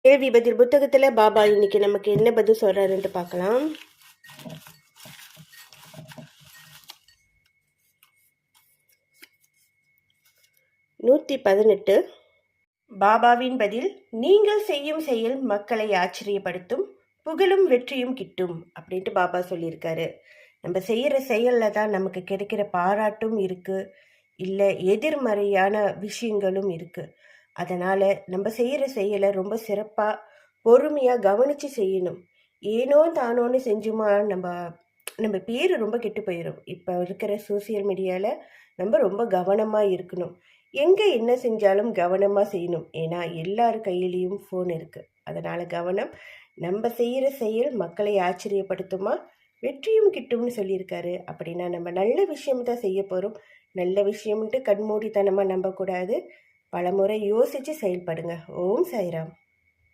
கேள்வி பதில் புத்தகத்துல பாபா இன்னைக்கு நமக்கு என்ன பதில் சொல்றாருன்ட்டு பார்க்கலாம். நூத்தி 18 பாபாவின் பதில்: நீங்கள் செய்யும் செயல் மக்களை ஆச்சரியப்படுத்தும், புகழும் வெற்றியும் கிட்டும் அப்படின்ட்டு பாபா சொல்லியிருக்காரு. நம்ம செய்யற செயல்ல தான் நமக்கு கிடைக்கிற பாராட்டும் இருக்கு, இல்லை எதிர்மறையான விஷயங்களும் இருக்கு. அதனால நம்ம செய்யற செயலை ரொம்ப சிறப்பா பொறுமையா கவனிச்சு செய்யணும். ஏனோ தானோன்னு செஞ்சுமா நம்ம நம்ம பேர் ரொம்ப கெட்டு போயிடும். இப்போ இருக்கிற சோசியல் மீடியாவில் நம்ம ரொம்ப கவனமாக இருக்கணும். எங்கே என்ன செஞ்சாலும் கவனமாக செய்யணும். ஏன்னா எல்லார் கையிலையும் ஃபோன் இருக்குது. அதனால் கவனம். நம்ம செய்கிற செயல் மக்களை ஆச்சரியப்படுத்துமா, வெற்றியும் கிட்டும்னு சொல்லியிருக்காரு. அப்படின்னா நம்ம நல்ல விஷயம் தான் செய்ய போகிறோம். நல்ல விஷயம்ன்ட்டு கண்மூடித்தனமாக நம்பக்கூடாது. பலமுறை யோசித்து செயல்படுங்க. ஓம் சாய்ராம்.